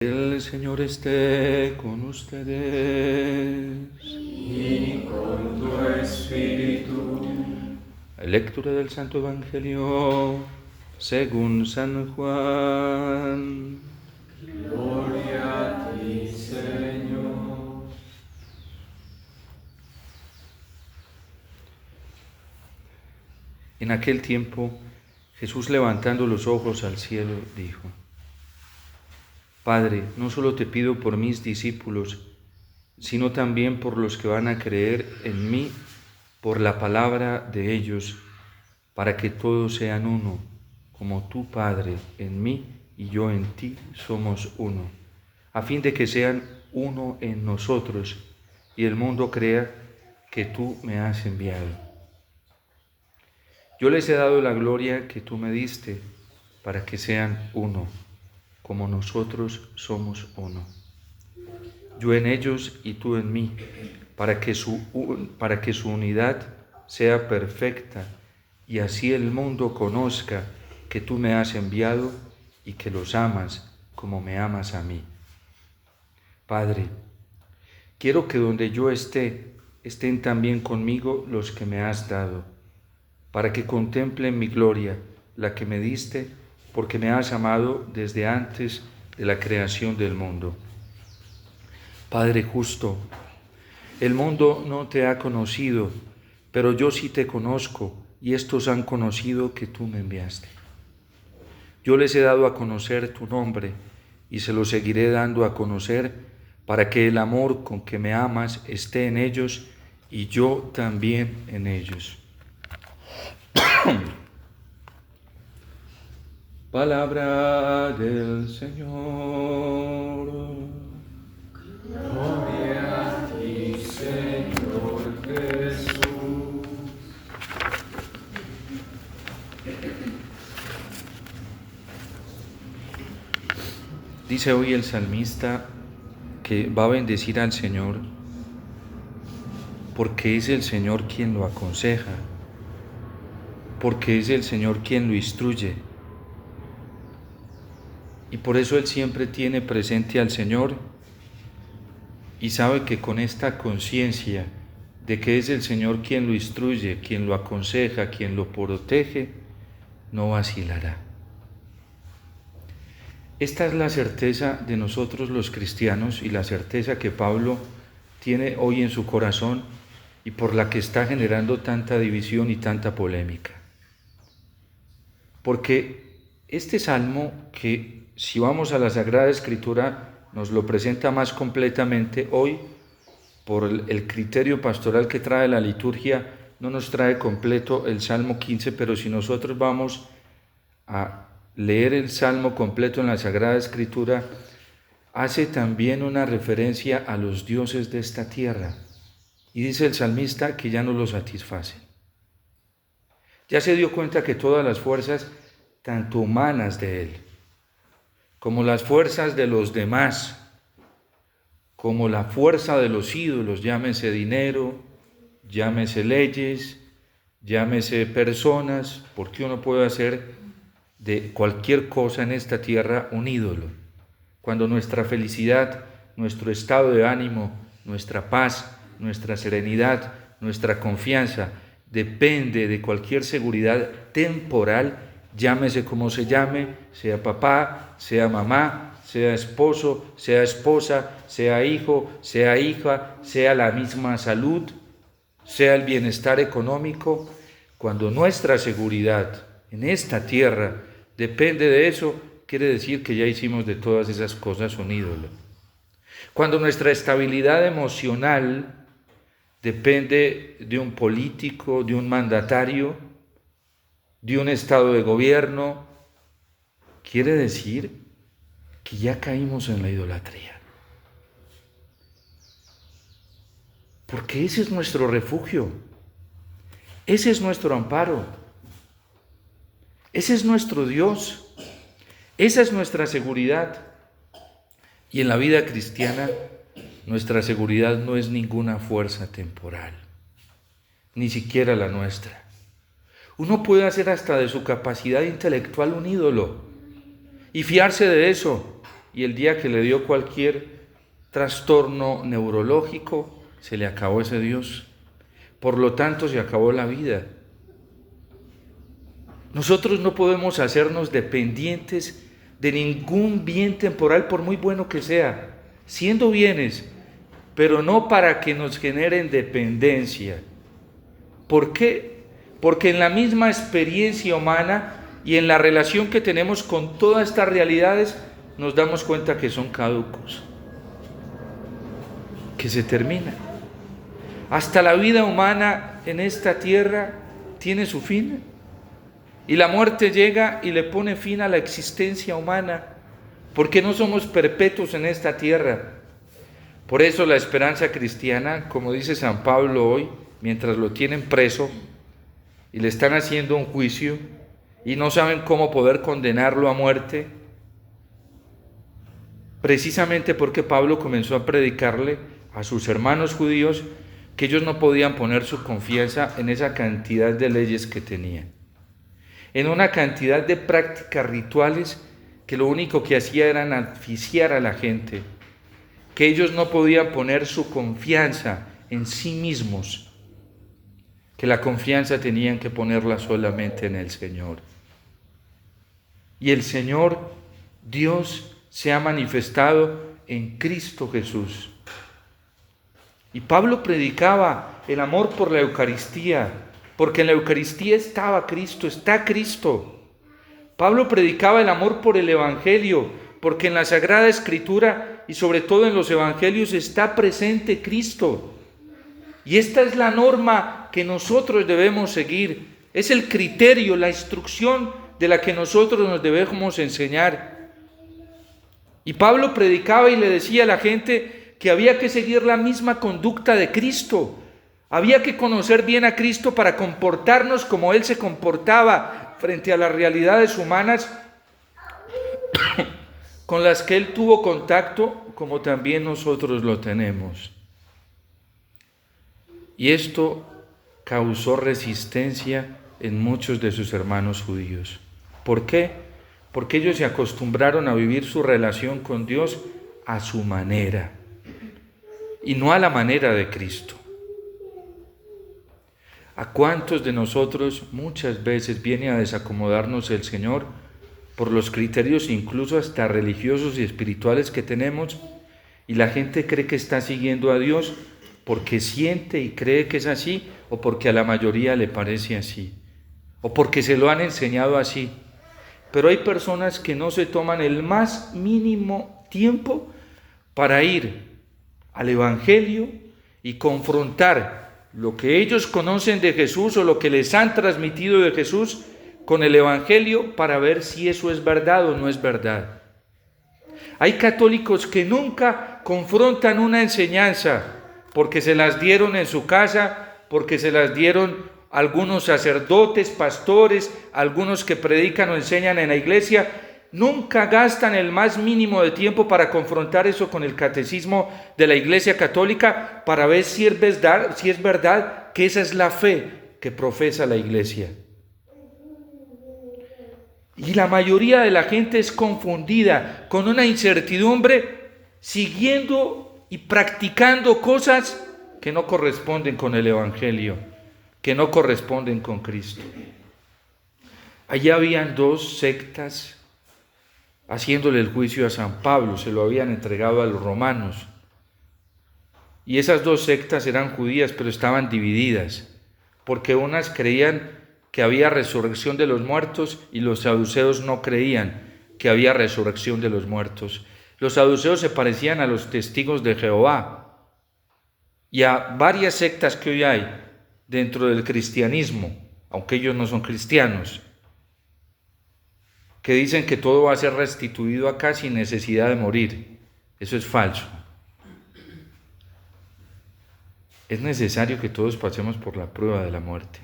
El Señor esté con ustedes. Y con tu espíritu. Lectura del Santo Evangelio según San Juan. Gloria a ti, Señor. En aquel tiempo, Jesús, levantando los ojos al cielo, dijo: Padre, no solo te pido por mis discípulos, sino también por los que van a creer en mí por la palabra de ellos, para que todos sean uno, como tú, Padre, en mí y yo en ti somos uno, a fin de que sean uno en nosotros y el mundo crea que tú me has enviado. Yo les he dado la gloria que tú me diste, para que sean uno, como nosotros somos uno. Yo en ellos y tú en mí, para que su unidad sea perfecta, y así el mundo conozca que tú me has enviado y que los amas como me amas a mí. Padre, quiero que donde yo esté, estén también conmigo los que me has dado, para que contemplen mi gloria, la que me diste, porque me has amado desde antes de la creación del mundo. Padre justo, el mundo no te ha conocido, pero yo sí te conozco, y estos han conocido que tú me enviaste. Yo les he dado a conocer tu nombre, y se lo seguiré dando a conocer, para que el amor con que me amas esté en ellos, y yo también en ellos. Palabra del Señor. Gloria a ti, Señor Jesús. Dice hoy el salmista que va a bendecir al Señor porque es el Señor quien lo aconseja, porque es el Señor quien lo instruye. Y por eso él siempre tiene presente al Señor y sabe que con esta conciencia de que es el Señor quien lo instruye, quien lo aconseja, quien lo protege, no vacilará. Esta es la certeza de nosotros los cristianos y la certeza que Pablo tiene hoy en su corazón y por la que está generando tanta división y tanta polémica. Porque este salmo, que si vamos a la Sagrada Escritura nos lo presenta más completamente, hoy por el criterio pastoral que trae la liturgia no nos trae completo el Salmo 15, pero si nosotros vamos a leer el Salmo completo en la Sagrada Escritura, hace también una referencia a los dioses de esta tierra. Y dice el salmista que ya no lo satisfacen. Ya se dio cuenta que todas las fuerzas, tanto humanas de él, como las fuerzas de los demás, como la fuerza de los ídolos, llámese dinero, llámese leyes, llámese personas, porque uno puede hacer de cualquier cosa en esta tierra un ídolo. Cuando nuestra felicidad, nuestro estado de ánimo, nuestra paz, nuestra serenidad, nuestra confianza depende de cualquier seguridad temporal, llámese como se llame, sea papá, sea mamá, sea esposo, sea esposa, sea hijo, sea hija, sea la misma salud, sea el bienestar económico, cuando nuestra seguridad en esta tierra depende de eso, quiere decir que ya hicimos de todas esas cosas un ídolo. Cuando nuestra estabilidad emocional depende de un político, de un mandatario, de un estado de gobierno, quiere decir que ya caímos en la idolatría. Porque ese es nuestro refugio, ese es nuestro amparo, ese es nuestro Dios, esa es nuestra seguridad. Y en la vida cristiana, nuestra seguridad no es ninguna fuerza temporal, ni siquiera la nuestra. Uno puede hacer hasta de su capacidad intelectual un ídolo y fiarse de eso. y el día que le dio cualquier trastorno neurológico, se le acabó ese Dios. Por lo tanto, se acabó la vida. Nosotros no podemos hacernos dependientes de ningún bien temporal, por muy bueno que sea, siendo bienes, pero no para que nos generen dependencia. ¿Por qué? Porque en la misma experiencia humana y en la relación que tenemos con todas estas realidades, nos damos cuenta que son caducos, que se terminan. Hasta la vida humana en esta tierra tiene su fin. Y la muerte llega y le pone fin a la existencia humana, porque no somos perpetuos en esta tierra. Por eso la esperanza cristiana, como dice San Pablo hoy, mientras lo tienen preso y le están haciendo un juicio y no saben cómo poder condenarlo a muerte, precisamente porque Pablo comenzó a predicarle a sus hermanos judíos que ellos no podían poner su confianza en esa cantidad de leyes que tenían, en una cantidad de prácticas rituales que lo único que hacía era asfixiar a la gente, que ellos no podían poner su confianza en sí mismos, que la confianza tenían que ponerla solamente en el Señor. Y el Señor, Dios, se ha manifestado en Cristo Jesús. Y Pablo predicaba el amor por la Eucaristía, porque en la Eucaristía estaba Cristo, está Cristo. Pablo predicaba el amor por el Evangelio, porque en la Sagrada Escritura y sobre todo en los Evangelios está presente Cristo. Y esta es la norma que nosotros debemos seguir, es el criterio, la instrucción de la que nosotros nos debemos enseñar. Y Pablo predicaba y le decía a la gente que había que seguir la misma conducta de Cristo. Había que conocer bien a Cristo para comportarnos como Él se comportaba frente a las realidades humanas con las que Él tuvo contacto, como también nosotros lo tenemos. Y esto causó resistencia en muchos de sus hermanos judíos. ¿Por qué? Porque ellos se acostumbraron a vivir su relación con Dios a su manera y no a la manera de Cristo. ¿A cuántos de nosotros muchas veces viene a desacomodarnos el Señor por los criterios incluso hasta religiosos y espirituales que tenemos, y la gente cree que está siguiendo a Dios porque siente y cree que es así, o porque a la mayoría le parece así, o porque se lo han enseñado así? Pero hay personas que no se toman el más mínimo tiempo para ir al Evangelio y confrontar lo que ellos conocen de Jesús o lo que les han transmitido de Jesús con el Evangelio para ver si eso es verdad o no es verdad. Hay católicos que nunca confrontan una enseñanza porque se las dieron en su casa, porque se las dieron algunos sacerdotes, pastores, algunos que predican o enseñan en la iglesia. Nunca gastan el más mínimo de tiempo para confrontar eso con el catecismo de la Iglesia Católica para ver si es verdad que esa es la fe que profesa la Iglesia. Y la mayoría de la gente es confundida con una incertidumbre, siguiendo y practicando cosas que no corresponden con el Evangelio, que no corresponden con Cristo. Allá habían dos sectas haciéndole el juicio a San Pablo, se lo habían entregado a los romanos. Y esas dos sectas eran judías, pero estaban divididas, porque unas creían que había resurrección de los muertos y los saduceos no creían que había resurrección de los muertos. Los saduceos se parecían a los testigos de Jehová y a varias sectas que hoy hay dentro del cristianismo, aunque ellos no son cristianos, que dicen que todo va a ser restituido acá sin necesidad de morir. Eso es falso. Es necesario que todos pasemos por la prueba de la muerte.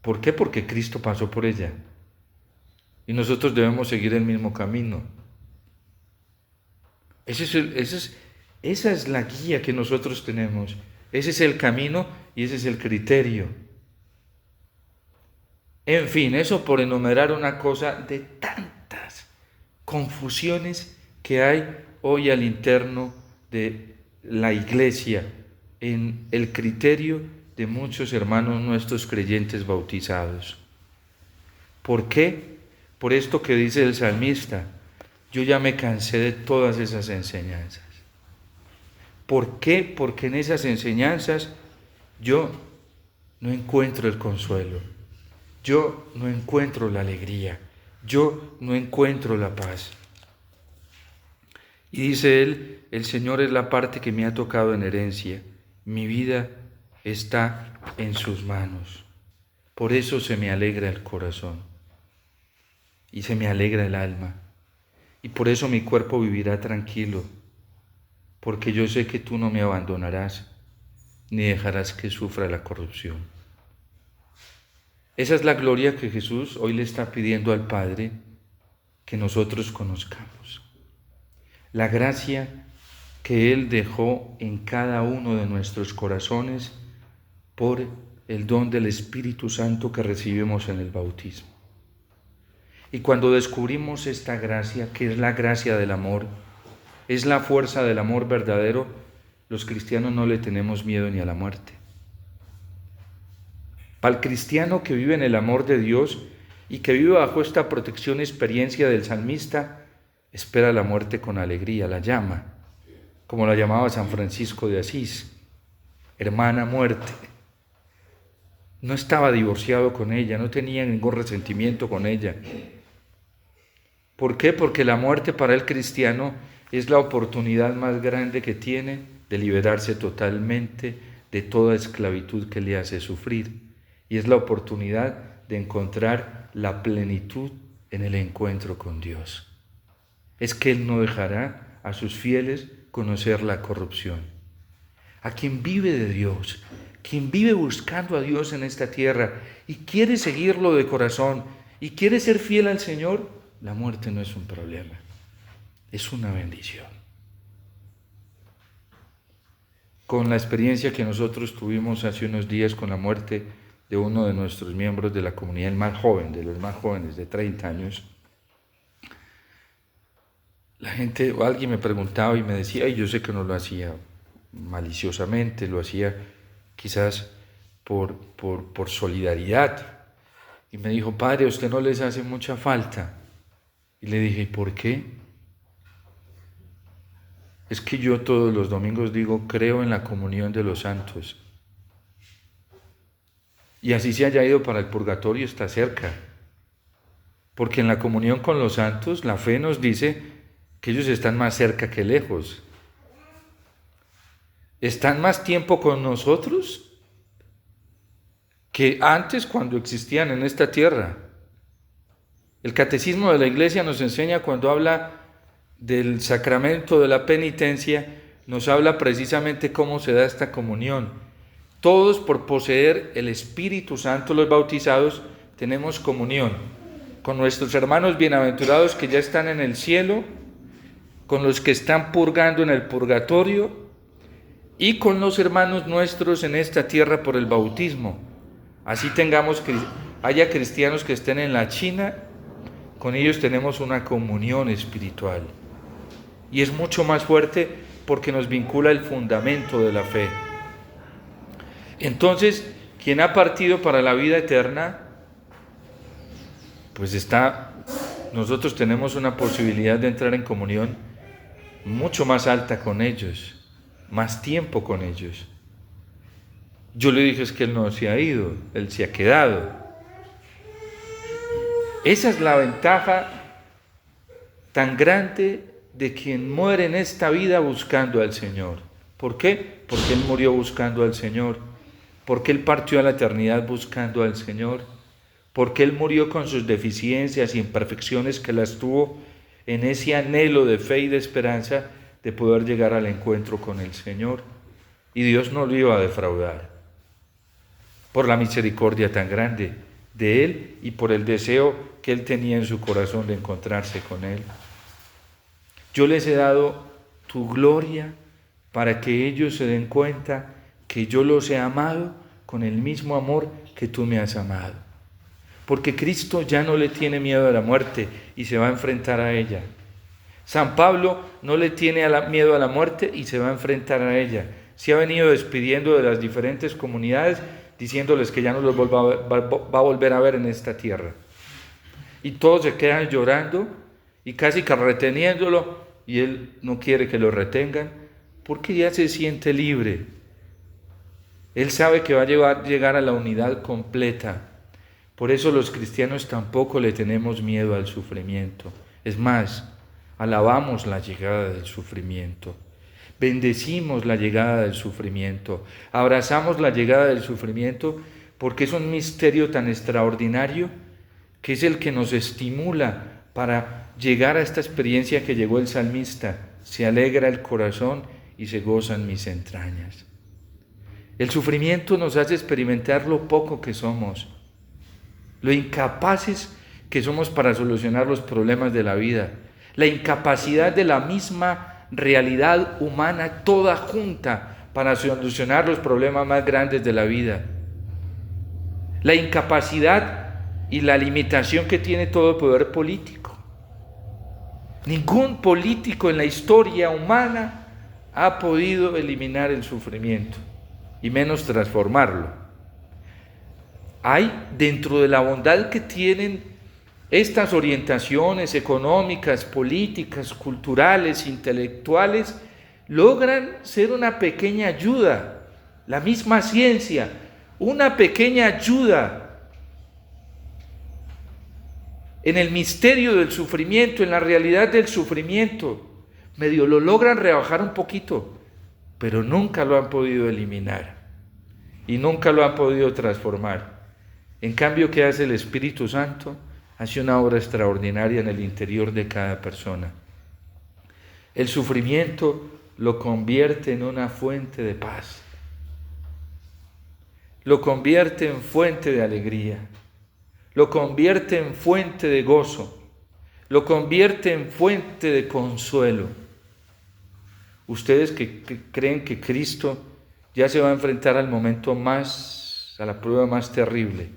¿Por qué? Porque Cristo pasó por ella. Y nosotros debemos seguir el mismo camino. Esa es la guía que nosotros tenemos. Ese es el camino y ese es el criterio. En fin, eso por enumerar una cosa de tantas confusiones que hay hoy al interno de la iglesia en el criterio de muchos hermanos nuestros creyentes bautizados. ¿Por qué? Por esto que dice el salmista: yo ya me cansé de todas esas enseñanzas. ¿Por qué? Porque en esas enseñanzas yo no encuentro el consuelo, yo no encuentro la alegría, yo no encuentro la paz. Y dice él: el Señor es la parte que me ha tocado en herencia, mi vida está en sus manos. Por eso se me alegra el corazón y se me alegra el alma, y por eso mi cuerpo vivirá tranquilo, porque yo sé que tú no me abandonarás, ni dejarás que sufra la corrupción. Esa es la gloria que Jesús hoy le está pidiendo al Padre que nosotros conozcamos. La gracia que Él dejó en cada uno de nuestros corazones por el don del Espíritu Santo que recibimos en el bautismo. Y cuando descubrimos esta gracia, que es la gracia del amor, es la fuerza del amor verdadero, los cristianos no le tenemos miedo ni a la muerte. Para el cristiano que vive en el amor de Dios y que vive bajo esta protección y experiencia del salmista, espera la muerte con alegría, la llama, como la llamaba San Francisco de Asís, hermana muerte. No estaba divorciado con ella, no tenía ningún resentimiento con ella. ¿Por qué? Porque la muerte para el cristiano es la oportunidad más grande que tiene de liberarse totalmente de toda esclavitud que le hace sufrir. Y es la oportunidad de encontrar la plenitud en el encuentro con Dios. Es que Él no dejará a sus fieles conocer la corrupción. A quien vive de Dios, quien vive buscando a Dios en esta tierra y quiere seguirlo de corazón y quiere ser fiel al Señor, la muerte no es un problema, es una bendición. Con la experiencia que nosotros tuvimos hace unos días con la muerte de uno de nuestros miembros de la comunidad, el más joven, de los más jóvenes, de 30 años, la gente o alguien me preguntaba y me decía, y yo sé que no lo hacía maliciosamente, lo hacía quizás por solidaridad. Y me dijo: padre, ¿a usted no les hace mucha falta? Y le dije: ¿por qué? Es que yo todos los domingos digo, creo en la comunión de los santos. Y así se haya ido para el purgatorio, está cerca. Porque en la comunión con los santos, la fe nos dice que ellos están más cerca que lejos. Están más tiempo con nosotros que antes cuando existían en esta tierra. El catecismo de la Iglesia nos enseña, cuando habla del sacramento de la penitencia, nos habla precisamente cómo se da esta comunión. Todos, por poseer el Espíritu Santo, los bautizados, tenemos comunión con nuestros hermanos bienaventurados que ya están en el cielo, con los que están purgando en el purgatorio y con los hermanos nuestros en esta tierra por el bautismo. Así haya cristianos que estén en la China, con ellos tenemos una comunión espiritual. Y es mucho más fuerte porque nos vincula el fundamento de la fe. Entonces, quien ha partido para la vida eterna, pues nosotros tenemos una posibilidad de entrar en comunión mucho más alta con ellos, más tiempo con ellos. Yo le dije: es que Él no se ha ido, Él se ha quedado. Esa es la ventaja tan grande de quien muere en esta vida buscando al Señor. ¿Por qué? Porque Él murió buscando al Señor, porque Él partió a la eternidad buscando al Señor, porque Él murió con sus deficiencias y imperfecciones que las tuvo en ese anhelo de fe y de esperanza de poder llegar al encuentro con el Señor. Y Dios no lo iba a defraudar, por la misericordia tan grande de Él y por el deseo que Él tenía en su corazón de encontrarse con Él. Yo les he dado tu gloria para que ellos se den cuenta que yo los he amado con el mismo amor que tú me has amado. porque Cristo ya no le tiene miedo a la muerte y se va a enfrentar a ella. San Pablo no le tiene miedo a la muerte y se va a enfrentar a ella. Se ha venido despidiendo de las diferentes comunidades, diciéndoles que ya no los va a volver a ver en esta tierra. Y todos se quedan llorando y casi que reteniéndolo, y él no quiere que lo retengan, porque ya se siente libre. Él sabe que va a llegar a la unidad completa. Por eso los cristianos tampoco le tenemos miedo al sufrimiento. Es más, alabamos la llegada del sufrimiento. Bendecimos la llegada del sufrimiento. Abrazamos la llegada del sufrimiento porque es un misterio tan extraordinario que es el que nos estimula para llegar a esta experiencia que llegó el salmista. Se alegra el corazón y se gozan mis entrañas. El sufrimiento nos hace experimentar lo poco que somos, lo incapaces que somos para solucionar los problemas de la vida, la incapacidad de la misma realidad humana toda junta para solucionar los problemas más grandes de la vida, la incapacidad y la limitación que tiene todo poder político. Ningún político en la historia humana ha podido eliminar el sufrimiento y menos transformarlo. Hay dentro de la bondad que tienen estas orientaciones económicas, políticas, culturales, intelectuales, logran ser una pequeña ayuda. La misma ciencia, una pequeña ayuda en el misterio del sufrimiento, en la realidad del sufrimiento. Medio lo logran rebajar un poquito, pero nunca lo han podido eliminar y nunca lo han podido transformar. En cambio, ¿qué hace el Espíritu Santo? Hace una obra extraordinaria en el interior de cada persona. El sufrimiento lo convierte en una fuente de paz, lo convierte en fuente de alegría, lo convierte en fuente de gozo, lo convierte en fuente de consuelo. Ustedes que creen que Cristo ya se va a enfrentar al momento a la prueba más terrible.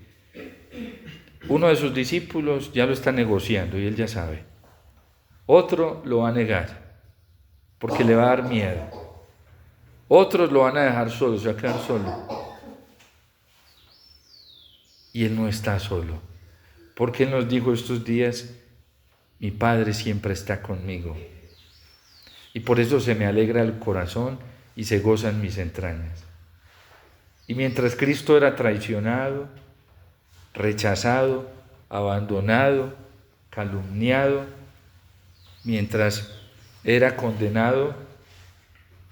Uno de sus discípulos ya lo está negociando y él ya sabe. Otro lo va a negar porque le va a dar miedo. Otros lo van a dejar solo, se va a quedar solo. Y él no está solo, porque él nos dijo estos días: mi Padre siempre está conmigo. Y por eso se me alegra el corazón y se gozan mis entrañas. Y mientras Cristo era traicionado, rechazado, abandonado, calumniado, mientras era condenado,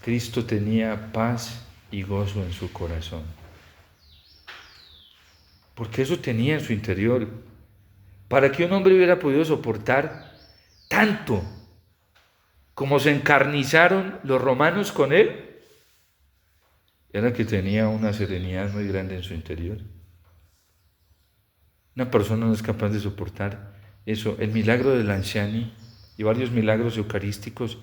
Cristo tenía paz y gozo en su corazón. Porque eso tenía en su interior. Para que un hombre hubiera podido soportar tanto como se encarnizaron los romanos con él, era que tenía una serenidad muy grande en su interior. Una persona no es capaz de soportar eso. El milagro del Lanciani y varios milagros eucarísticos,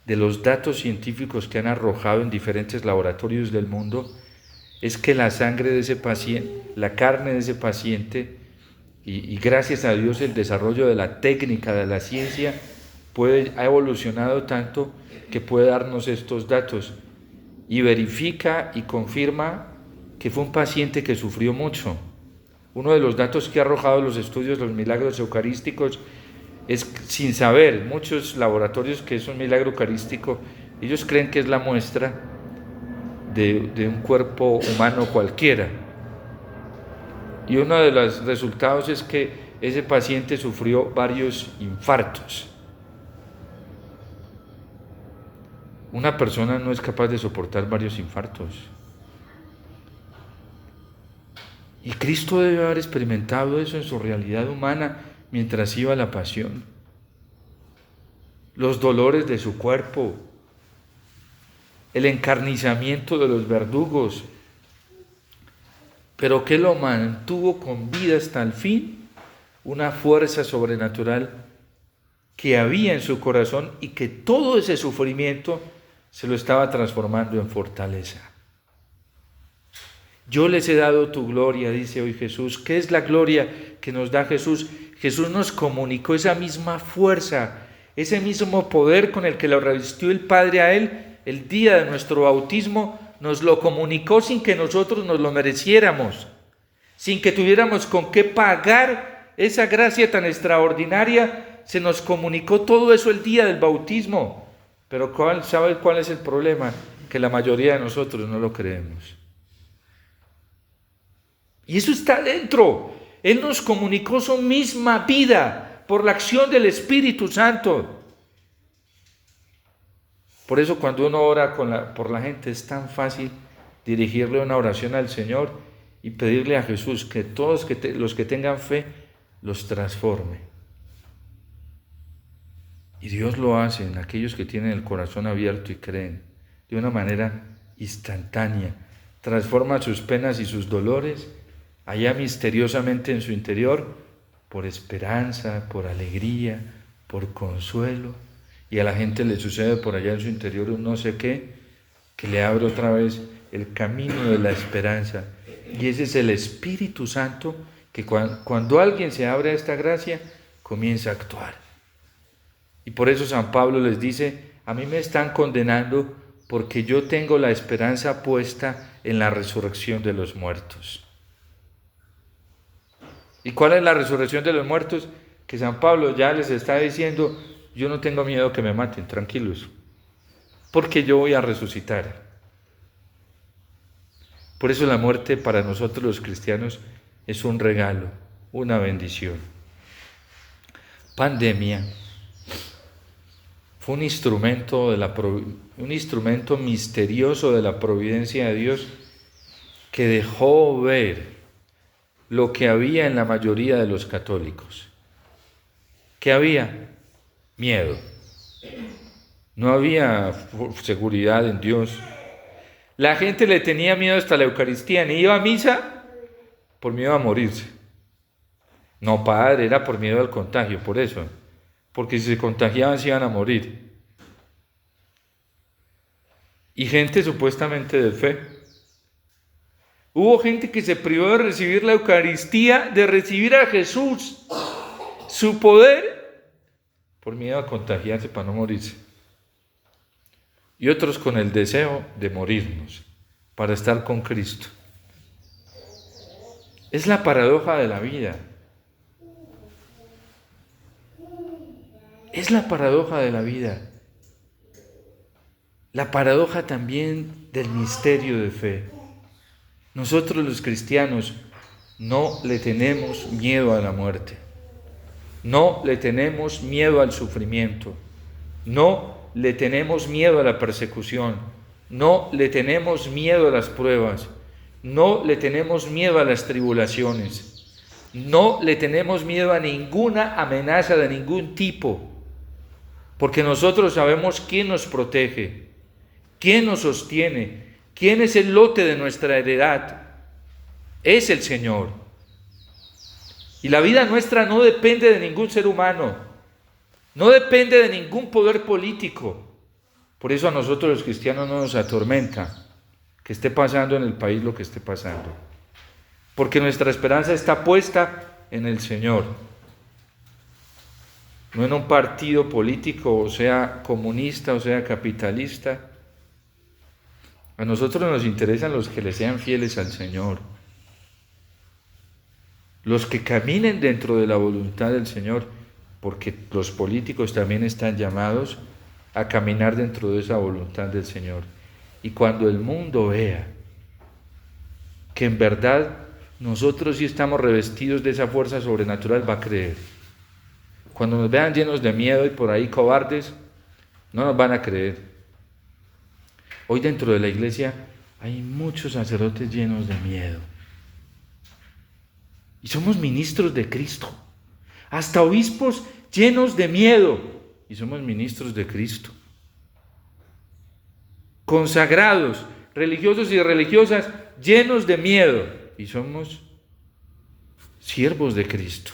de los datos científicos que han arrojado en diferentes laboratorios del mundo, es que la sangre de ese paciente, la carne de ese paciente, y gracias a Dios el desarrollo de la técnica, de la ciencia, ha evolucionado tanto que puede darnos estos datos y verifica y confirma que fue un paciente que sufrió mucho. Uno de los datos que ha arrojado los estudios de los milagros eucarísticos es, sin saber, muchos laboratorios, que es un milagro eucarístico, ellos creen que es la muestra de un cuerpo humano cualquiera. Y uno de los resultados es que ese paciente sufrió varios infartos. Una persona no es capaz de soportar varios infartos. Y Cristo debe haber experimentado eso en su realidad humana mientras iba a la pasión. Los dolores de su cuerpo, el encarnizamiento de los verdugos, pero que lo mantuvo con vida hasta el fin, una fuerza sobrenatural que había en su corazón y que todo ese sufrimiento se lo estaba transformando en fortaleza. Yo les he dado tu gloria, dice hoy Jesús. ¿Qué es la gloria que nos da Jesús? Jesús nos comunicó esa misma fuerza, ese mismo poder con el que lo revestió el Padre a Él el día de nuestro bautismo, nos lo comunicó sin que nosotros nos lo mereciéramos, sin que tuviéramos con qué pagar esa gracia tan extraordinaria. Se nos comunicó todo eso el día del bautismo. Pero ¿sabe cuál es el problema? Que la mayoría de nosotros no lo creemos. Y eso está dentro. Él nos comunicó su misma vida por la acción del Espíritu Santo. Por eso cuando uno ora por la gente es tan fácil dirigirle una oración al Señor y pedirle a Jesús que todos los que tengan fe los transforme. Y Dios lo hace en aquellos que tienen el corazón abierto y creen de una manera instantánea. Transforma sus penas y sus dolores allá misteriosamente en su interior por esperanza, por alegría, por consuelo. Y a la gente le sucede por allá en su interior un no sé qué, que le abre otra vez el camino de la esperanza. Y ese es el Espíritu Santo que cuando alguien se abre a esta gracia, comienza a actuar. Y por eso San Pablo les dice, a mí me están condenando porque yo tengo la esperanza puesta en la resurrección de los muertos. ¿Y cuál es la resurrección de los muertos? Que San Pablo ya les está diciendo, yo no tengo miedo que me maten, tranquilos, porque yo voy a resucitar. Por eso la muerte para nosotros los cristianos es un regalo, una bendición. Pandemia fue un instrumento misterioso de la providencia de Dios que dejó ver lo que había en la mayoría de los católicos. ¿Qué había? Miedo. No había seguridad en Dios. La gente le tenía miedo hasta la Eucaristía, ni iba a misa por miedo a morirse. No, padre, era por miedo al contagio, por eso. Porque si se contagiaban se iban a morir. Y gente supuestamente de fe. Hubo gente que se privó de recibir la Eucaristía, de recibir a Jesús, su poder, por miedo a contagiarse para no morirse. Y otros con el deseo de morirnos, para estar con Cristo. Es la paradoja de la vida. Es la paradoja de la vida. La paradoja también del misterio de fe. Nosotros los cristianos no le tenemos miedo a la muerte. No le tenemos miedo al sufrimiento. No le tenemos miedo a la persecución. No le tenemos miedo a las pruebas. No le tenemos miedo a las tribulaciones. No le tenemos miedo a ninguna amenaza de ningún tipo. Porque nosotros sabemos quién nos protege, quién nos sostiene, quién es el lote de nuestra heredad. Es el Señor. Y la vida nuestra no depende de ningún ser humano, no depende de ningún poder político. Por eso a nosotros los cristianos no nos atormenta que esté pasando en el país lo que esté pasando. Porque nuestra esperanza está puesta en el Señor. No en un partido político, o sea comunista, o sea capitalista. A nosotros nos interesan los que le sean fieles al Señor. Los que caminen dentro de la voluntad del Señor, porque los políticos también están llamados a caminar dentro de esa voluntad del Señor. Y cuando el mundo vea que en verdad nosotros sí estamos revestidos de esa fuerza sobrenatural, va a creer. Cuando nos vean llenos de miedo y por ahí cobardes, no nos van a creer. Hoy dentro de la iglesia hay muchos sacerdotes llenos de miedo. Y somos ministros de Cristo. Hasta obispos llenos de miedo. Y somos ministros de Cristo. Consagrados, religiosos y religiosas llenos de miedo. Y somos siervos de Cristo.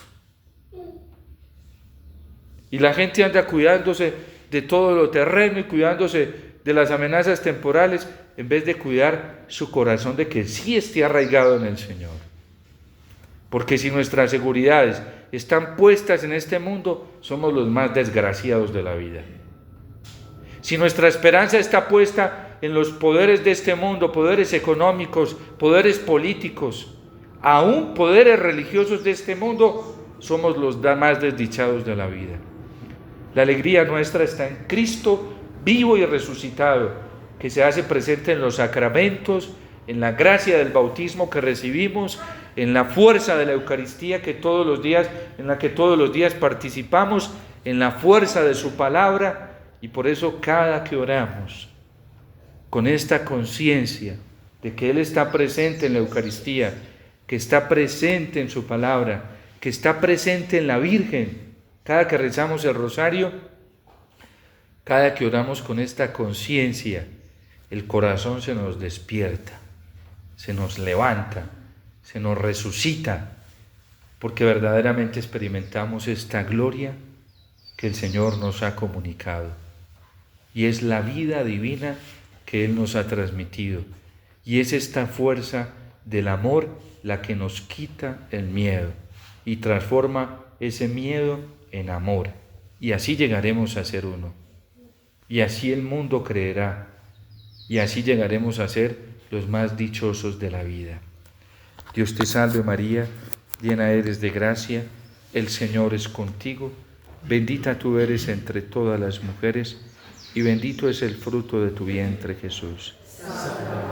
Y la gente anda cuidándose de todo lo terreno y cuidándose de las amenazas temporales, en vez de cuidar su corazón de que sí esté arraigado en el Señor. Porque si nuestras seguridades están puestas en este mundo, somos los más desgraciados de la vida. Si nuestra esperanza está puesta en los poderes de este mundo, poderes económicos, poderes políticos, aún poderes religiosos de este mundo, somos los más desdichados de la vida. La alegría nuestra está en Cristo vivo y resucitado, que se hace presente en los sacramentos, en la gracia del bautismo que recibimos, en la fuerza de la Eucaristía en la que todos los días participamos, en la fuerza de su palabra. Y por eso cada que oramos, con esta conciencia de que Él está presente en la Eucaristía, que está presente en su palabra, que está presente en la Virgen, cada que rezamos el rosario, cada que oramos con esta conciencia, el corazón se nos despierta, se nos levanta, se nos resucita, porque verdaderamente experimentamos esta gloria que el Señor nos ha comunicado. Y es la vida divina que Él nos ha transmitido. Y es esta fuerza del amor la que nos quita el miedo y transforma ese miedo en amor. Y así llegaremos a ser uno. Y así el mundo creerá. Y así llegaremos a ser los más dichosos de la vida. Dios te salve María, llena eres de gracia, el Señor es contigo. Bendita tú eres entre todas las mujeres, y bendito es el fruto de tu vientre, Jesús. Santa